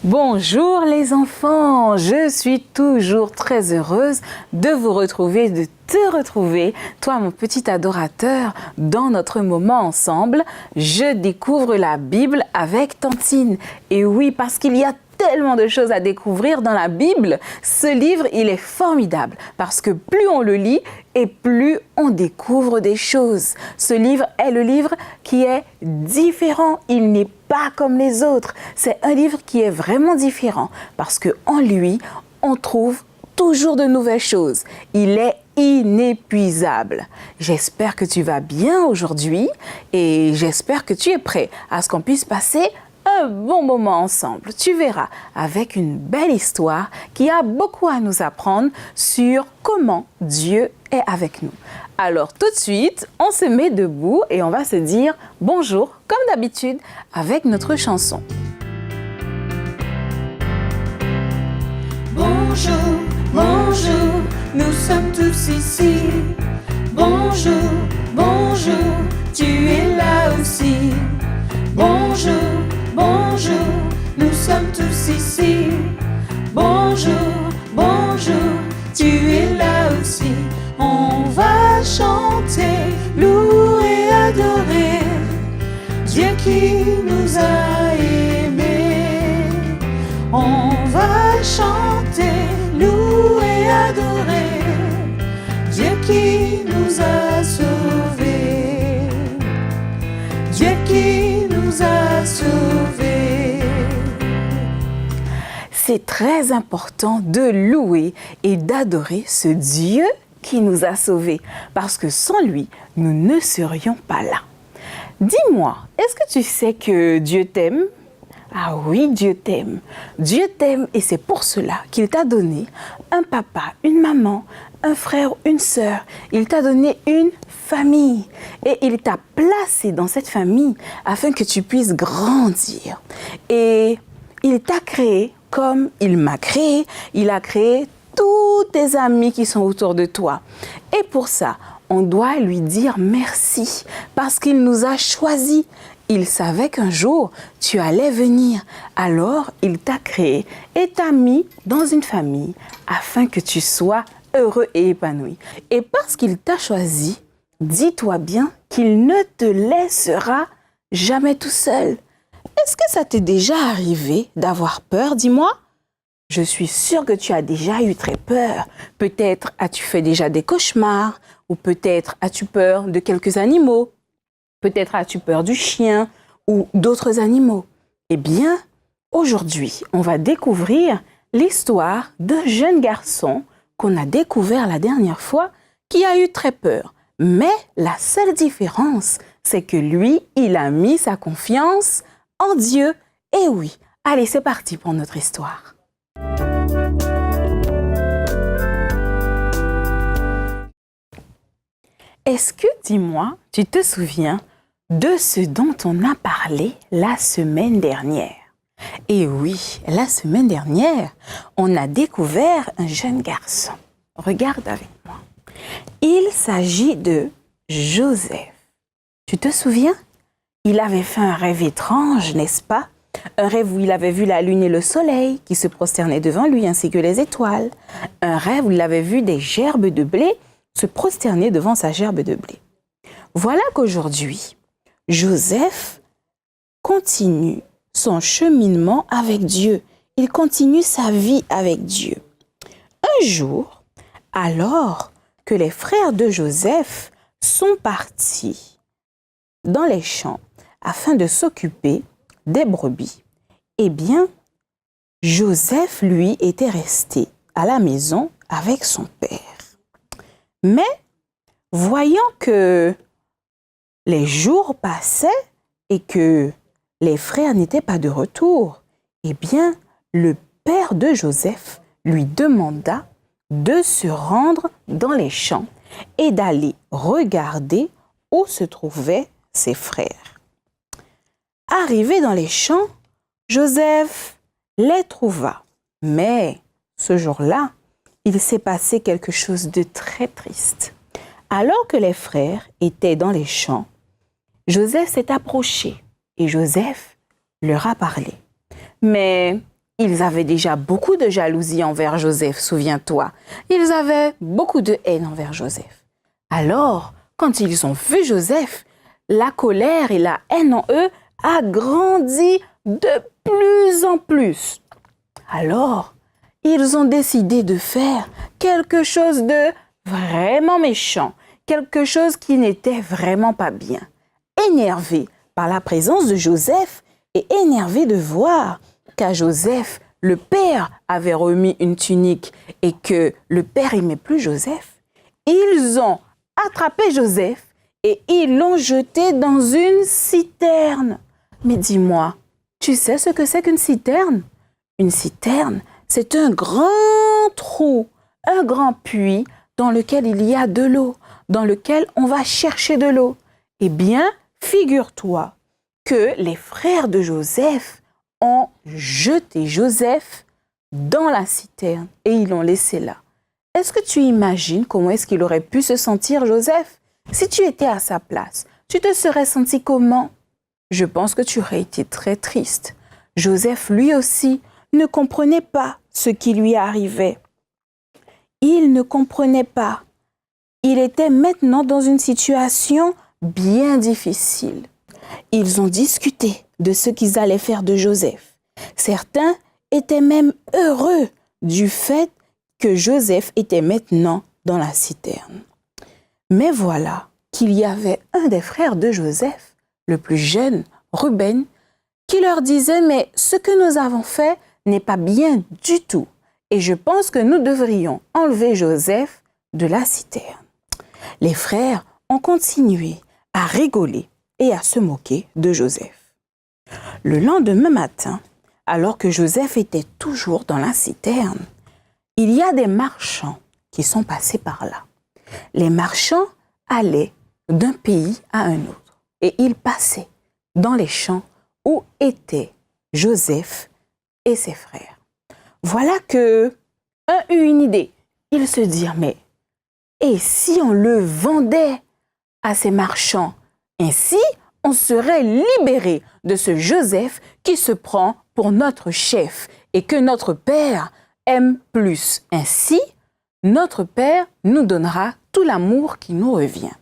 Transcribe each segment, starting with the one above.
Bonjour les enfants, je suis toujours très heureuse de vous retrouver, de te retrouver, toi mon petit adorateur, dans notre moment ensemble. Je découvre la Bible avec Tantine. Et oui, parce qu'il y a tellement de choses à découvrir dans la Bible. Ce livre, il est formidable parce que plus on le lit et plus on découvre des choses. Ce livre est le livre qui est différent. Il n'est pas comme les autres. C'est un livre qui est vraiment différent parce qu'en lui, on trouve toujours de nouvelles choses. Il est inépuisable. J'espère que tu vas bien aujourd'hui et j'espère que tu es prêt à ce qu'on puisse passer un bon moment ensemble. Tu verras, avec une belle histoire qui a beaucoup à nous apprendre sur comment Dieu est avec nous. Alors tout de suite, on se met debout et on va se dire bonjour comme d'habitude avec notre chanson. Bonjour, bonjour, nous sommes tous ici. Bonjour, bonjour, tu es là aussi. Bonjour, bonjour, nous sommes tous ici. Bonjour, bonjour, tu es là aussi. On va chanter, louer, adorer Dieu qui nous a aimés. On va chanter, louer, adorer Dieu qui nous a sauvés. Dieu qui nous a sauvés. C'est très important de louer et d'adorer ce Dieu qui nous a sauvés, parce que sans lui, nous ne serions pas là. Dis-moi, est-ce que tu sais que Dieu t'aime? Ah oui, Dieu t'aime. Dieu t'aime et c'est pour cela qu'il t'a donné un papa, une maman, un frère, une sœur. Il t'a donné une famille et il t'a placé dans cette famille afin que tu puisses grandir. Et il t'a créé comme il m'a créé. Il a créé tous tes amis qui sont autour de toi. Et pour ça, on doit lui dire merci parce qu'il nous a choisis. Il savait qu'un jour, tu allais venir. Alors, il t'a créé et t'a mis dans une famille afin que tu sois heureux et épanoui. Et parce qu'il t'a choisi, dis-toi bien qu'il ne te laissera jamais tout seul. Est-ce que ça t'est déjà arrivé d'avoir peur, dis-moi? Je suis sûre que tu as déjà eu très peur. Peut-être as-tu fait déjà des cauchemars ou peut-être as-tu peur de quelques animaux. Peut-être as-tu peur du chien ou d'autres animaux. Eh bien, aujourd'hui, on va découvrir l'histoire d'un jeune garçon qu'on a découvert la dernière fois qui a eu très peur. Mais la seule différence, c'est que lui, il a mis sa confiance en Dieu. Et oui, allez, c'est parti pour notre histoire. Est-ce que, dis-moi, tu te souviens de ce dont on a parlé la semaine dernière? Et oui, la semaine dernière, on a découvert un jeune garçon. Regarde avec moi. Il s'agit de Joseph. Tu te souviens? Il avait fait un rêve étrange, n'est-ce pas? Un rêve où il avait vu la lune et le soleil qui se prosternaient devant lui, ainsi que les étoiles. Un rêve où il avait vu des gerbes de blé se prosterner devant sa gerbe de blé. Voilà qu'aujourd'hui, Joseph continue son cheminement avec Dieu. Il continue sa vie avec Dieu. Un jour, alors que les frères de Joseph sont partis dans les champs afin de s'occuper des brebis, eh bien, Joseph, lui, était resté à la maison avec son père. Mais, voyant que les jours passaient et que les frères n'étaient pas de retour, eh bien, le père de Joseph lui demanda de se rendre dans les champs et d'aller regarder où se trouvaient ses frères. Arrivé dans les champs, Joseph les trouva. Mais ce jour-là, il s'est passé quelque chose de très triste. Alors que les frères étaient dans les champs, Joseph s'est approché et Joseph leur a parlé. Mais ils avaient déjà beaucoup de jalousie envers Joseph, souviens-toi. Ils avaient beaucoup de haine envers Joseph. Alors, quand ils ont vu Joseph, la colère et la haine en eux a grandi de plus en plus. Alors, ils ont décidé de faire quelque chose de vraiment méchant, quelque chose qui n'était vraiment pas bien. Énervés par la présence de Joseph et énervés de voir qu'à Joseph, le père avait remis une tunique et que le père n'aimait plus Joseph, ils ont attrapé Joseph et ils l'ont jeté dans une citerne. Mais dis-moi, tu sais ce que c'est qu'une citerne? Une citerne, c'est un grand trou, un grand puits dans lequel il y a de l'eau, dans lequel on va chercher de l'eau. Eh bien, figure-toi que les frères de Joseph ont jeté Joseph dans la citerne et ils l'ont laissé là. Est-ce que tu imagines comment est-ce qu'il aurait pu se sentir, Joseph? Si tu étais à sa place, tu te serais senti comment? Je pense que tu aurais été très triste. Joseph, lui aussi, ne comprenait pas ce qui lui arrivait. Il ne comprenait pas. Il était maintenant dans une situation bien difficile. Ils ont discuté de ce qu'ils allaient faire de Joseph. Certains étaient même heureux du fait que Joseph était maintenant dans la citerne. Mais voilà qu'il y avait un des frères de Joseph, le plus jeune, Ruben, qui leur disait « Mais ce que nous avons fait n'est pas bien du tout et je pense que nous devrions enlever Joseph de la citerne. » Les frères ont continué à rigoler et à se moquer de Joseph. Le lendemain matin, alors que Joseph était toujours dans la citerne, il y a des marchands qui sont passés par là. Les marchands allaient d'un pays à un autre et ils passaient dans les champs où étaient Joseph et ses frères. Voilà que un eut une idée. Ils se dirent, mais et si on le vendait à ces marchands? Ainsi, on serait libéré de ce Joseph qui se prend pour notre chef et que notre père aime plus. Ainsi, notre père nous donnera tout l'amour qui nous revient.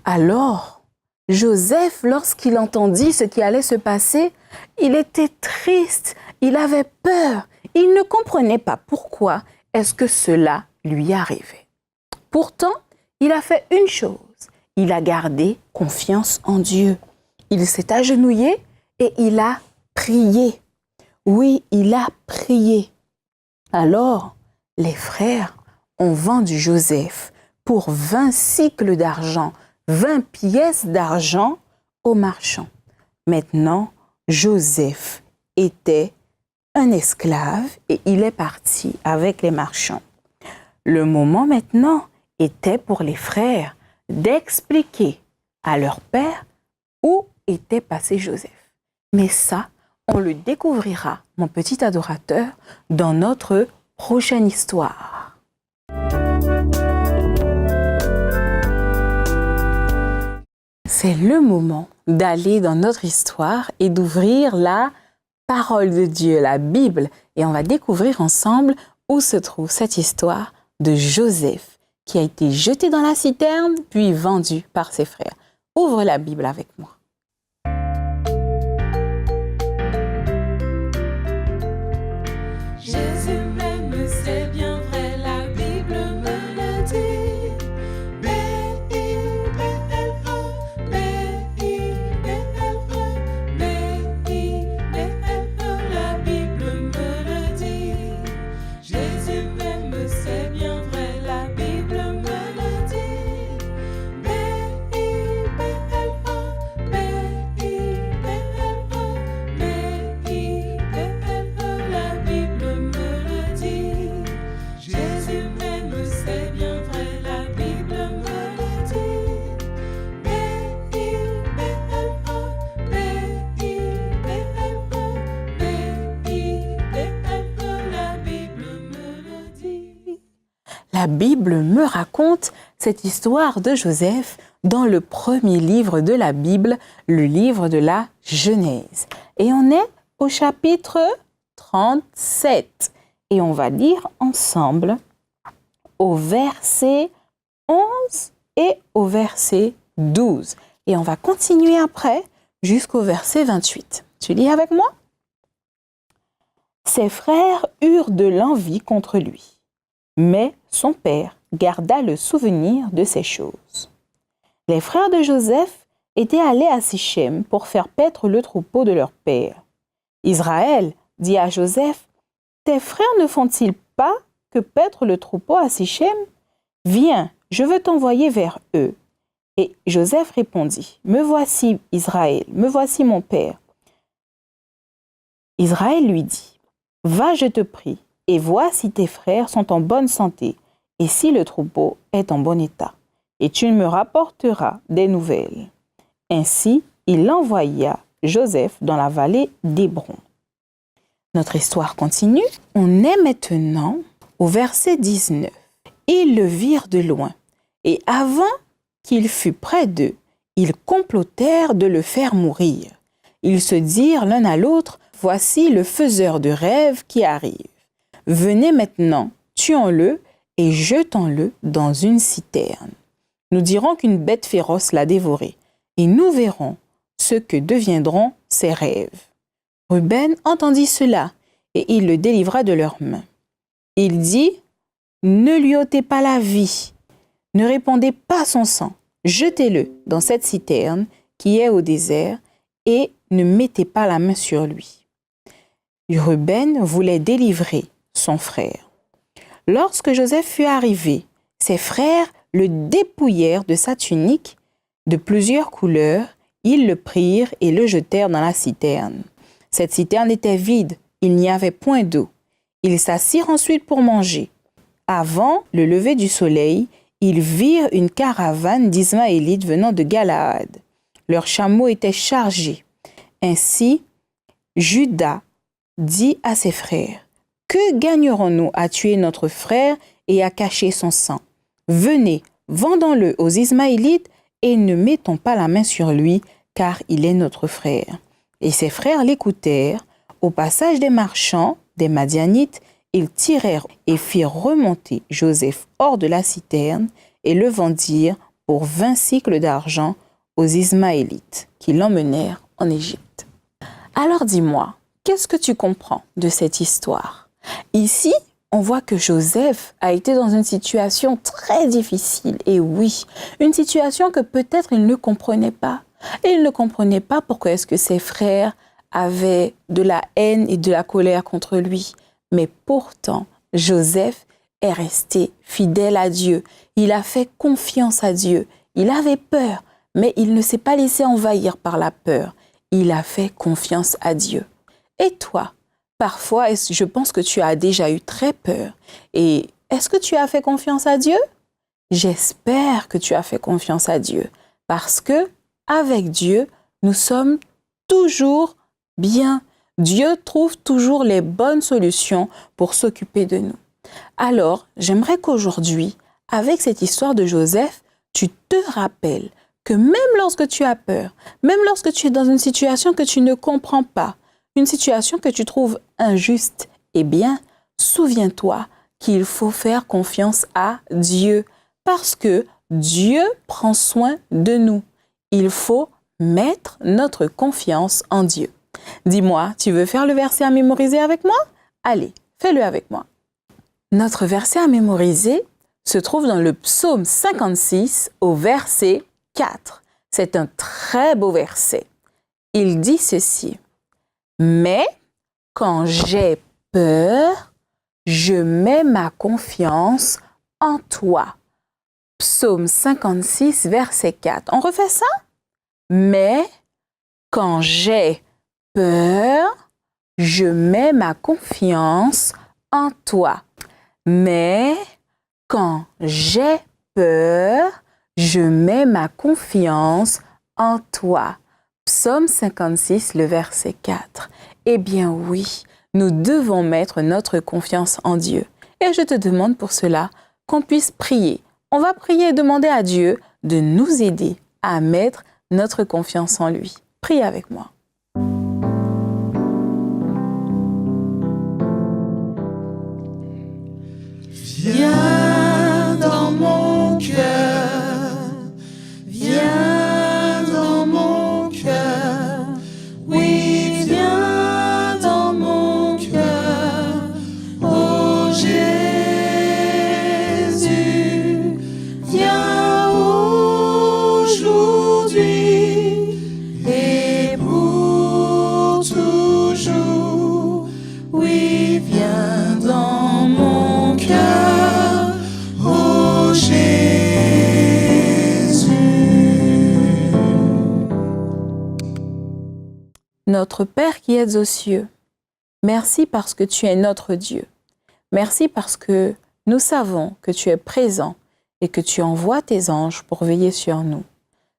Alors, Joseph, lorsqu'il entendit ce qui allait se passer, il était triste, il avait peur, il ne comprenait pas pourquoi est-ce que cela lui arrivait. Pourtant, il a fait une chose, il a gardé confiance en Dieu. Il s'est agenouillé et il a prié. Oui, il a prié. Alors, les frères ont vendu Joseph pour 20 cycles d'argent, 20 pièces d'argent aux marchands. Maintenant, Joseph était un esclave et il est parti avec les marchands. Le moment maintenant était pour les frères d'expliquer à leur père où était passé Joseph. Mais ça, on le découvrira, mon petit adorateur, dans notre prochaine histoire. C'est le moment d'aller dans notre histoire et d'ouvrir la parole de Dieu, la Bible, et on va découvrir ensemble où se trouve cette histoire de Joseph qui a été jeté dans la citerne puis vendu par ses frères. Ouvre la Bible avec moi. Jésus m'aime, c'est bien vrai, la Bible me le dit. B-I-B-L-E, B-I-B-L-E, B-I-B-L-E, la Bible me le dit. Jésus m'aime, c'est bien vrai, la Bible me le dit. B-I-B-L-E, La Bible me raconte cette histoire de Joseph dans le premier livre de la Bible, le livre de la Genèse. Et on est au chapitre 37. Et on va lire ensemble au verset 11 et au verset 12. Et on va continuer après jusqu'au verset 28. Tu lis avec moi? Ses frères eurent de l'envie contre lui, mais son père garda le souvenir de ces choses. Les frères de Joseph étaient allés à Sichem pour faire paître le troupeau de leur père. Israël dit à Joseph, « Tes frères ne font-ils pas que paître le troupeau à Sichem? Viens, je veux t'envoyer vers eux. » Et Joseph répondit, « Me voici, Israël, me voici mon père. » Israël lui dit, « Va, je te prie, et vois si tes frères sont en bonne santé, et si le troupeau est en bon état, et tu me rapporteras des nouvelles. » Ainsi, il envoya Joseph dans la vallée d'Hébron. Notre histoire continue. On est maintenant au verset 19. Ils le virent de loin, et avant qu'il fût près d'eux, ils complotèrent de le faire mourir. Ils se dirent l'un à l'autre, « Voici le faiseur de rêves qui arrive. Venez maintenant, tuons-le et jetons-le dans une citerne. Nous dirons qu'une bête féroce l'a dévoré, et nous verrons ce que deviendront ses rêves. » Ruben entendit cela, et il le délivra de leurs mains. Il dit, « Ne lui ôtez pas la vie, ne répandez pas son sang, jetez-le dans cette citerne qui est au désert, et ne mettez pas la main sur lui. » Ruben voulait délivrer son frère. Lorsque Joseph fut arrivé, ses frères le dépouillèrent de sa tunique de plusieurs couleurs, ils le prirent et le jetèrent dans la citerne. Cette citerne était vide, il n'y avait point d'eau. Ils s'assirent ensuite pour manger. Avant le lever du soleil, ils virent une caravane d'Ismaélites venant de Galaad. Leurs chameaux étaient chargés. Ainsi, Juda dit à ses frères, « Que gagnerons-nous à tuer notre frère et à cacher son sang? Venez, vendons-le aux Ismaélites et ne mettons pas la main sur lui, car il est notre frère. » Et ses frères l'écoutèrent. Au passage des marchands, des Madianites, ils tirèrent et firent remonter Joseph hors de la citerne et le vendirent pour 20 cycles d'argent aux Ismaélites qui l'emmenèrent en Égypte. Alors dis-moi, qu'est-ce que tu comprends de cette histoire? Ici, on voit que Joseph a été dans une situation très difficile. Et oui, une situation que peut-être il ne comprenait pas. Et il ne comprenait pas pourquoi est-ce que ses frères avaient de la haine et de la colère contre lui. Mais pourtant, Joseph est resté fidèle à Dieu. Il a fait confiance à Dieu. Il avait peur, mais il ne s'est pas laissé envahir par la peur. Il a fait confiance à Dieu. Et toi, parfois, je pense que tu as déjà eu très peur. Et est-ce que tu as fait confiance à Dieu? J'espère que tu as fait confiance à Dieu. Parce que, avec Dieu, nous sommes toujours bien. Dieu trouve toujours les bonnes solutions pour s'occuper de nous. Alors, j'aimerais qu'aujourd'hui, avec cette histoire de Joseph, tu te rappelles que même lorsque tu as peur, même lorsque tu es dans une situation que tu ne comprends pas, une situation que tu trouves injuste, eh bien, souviens-toi qu'il faut faire confiance à Dieu parce que Dieu prend soin de nous. Il faut mettre notre confiance en Dieu. Dis-moi, tu veux faire le verset à mémoriser avec moi? Allez, fais-le avec moi. Notre verset à mémoriser se trouve dans le psaume 56 au verset 4. C'est un très beau verset. Il dit ceci. « Mais quand j'ai peur, je mets ma confiance en toi. » Psaume 56, verset 4. On refait ça? « Mais quand j'ai peur, je mets ma confiance en toi. » Mais quand j'ai peur, je mets ma confiance en toi. Psaume 56, le verset 4. Eh bien oui, nous devons mettre notre confiance en Dieu. Et je te demande pour cela, qu'on puisse prier. On va prier et demander à Dieu de nous aider à mettre notre confiance en lui. Priez avec moi. Viens dans mon cœur, viens dans mon cœur, oui, viens dans mon cœur, oh Jésus, viens aujourd'hui et pour toujours, oui, viens dans mon cœur, oh Jésus. Notre Père qui es aux cieux, merci parce que tu es notre Dieu. Merci parce que nous savons que tu es présent et que tu envoies tes anges pour veiller sur nous.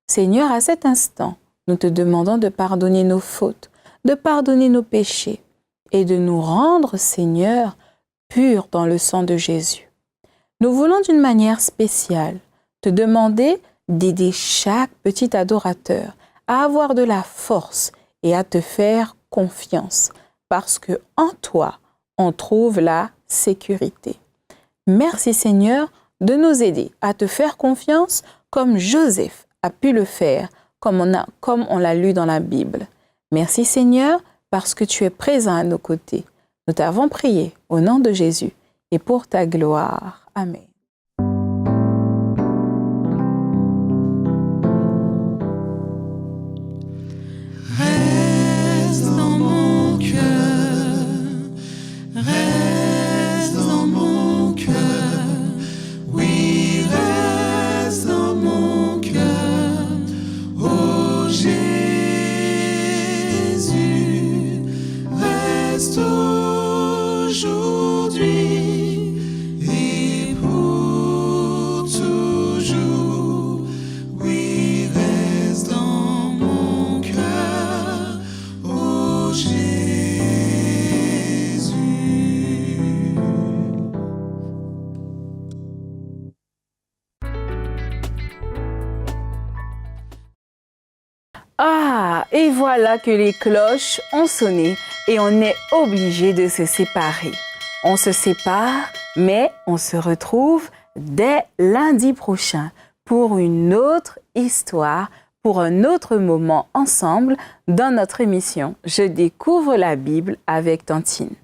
Seigneur, à cet instant, nous te demandons de pardonner nos fautes, de pardonner nos péchés et de nous rendre, Seigneur, purs dans le sang de Jésus. Nous voulons d'une manière spéciale te demander d'aider chaque petit adorateur à avoir de la force et à te faire confiance, parce que en toi, on trouve la sécurité. Merci Seigneur de nous aider à te faire confiance comme Joseph a pu le faire, comme on l'a lu dans la Bible. Merci Seigneur parce que tu es présent à nos côtés. Nous t'avons prié au nom de Jésus et pour ta gloire. Amen. Reste dans mon cœur, reste dans mon cœur, oui, reste dans mon cœur, oh Jésus, reste aujourd'hui et pour toujours, oui, reste dans mon cœur, oh Jésus. Ah, et voilà que les cloches ont sonné et on est obligé de se séparer. On se sépare, mais on se retrouve dès lundi prochain pour une autre histoire, pour un autre moment ensemble dans notre émission « Je découvre la Bible avec Tantine ».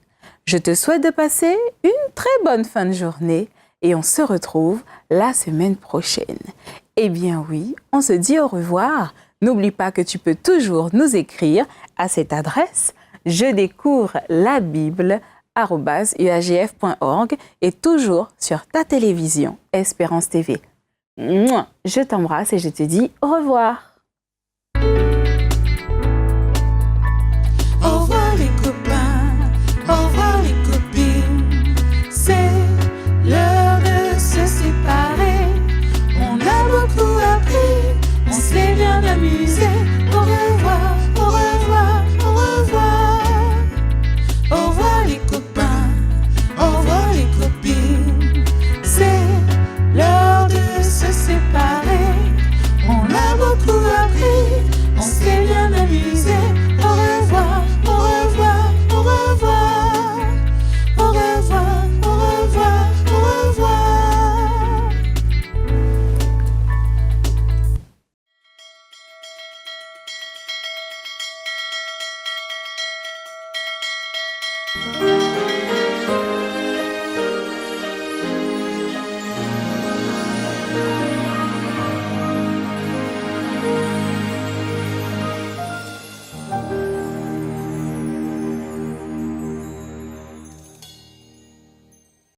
Je te souhaite de passer une très bonne fin de journée et on se retrouve la semaine prochaine. Eh bien oui, on se dit au revoir. N'oublie pas que tu peux toujours nous écrire à cette adresse je découvre la Bible @uagf.org et toujours sur ta télévision Espérance TV. Je t'embrasse et je te dis au revoir.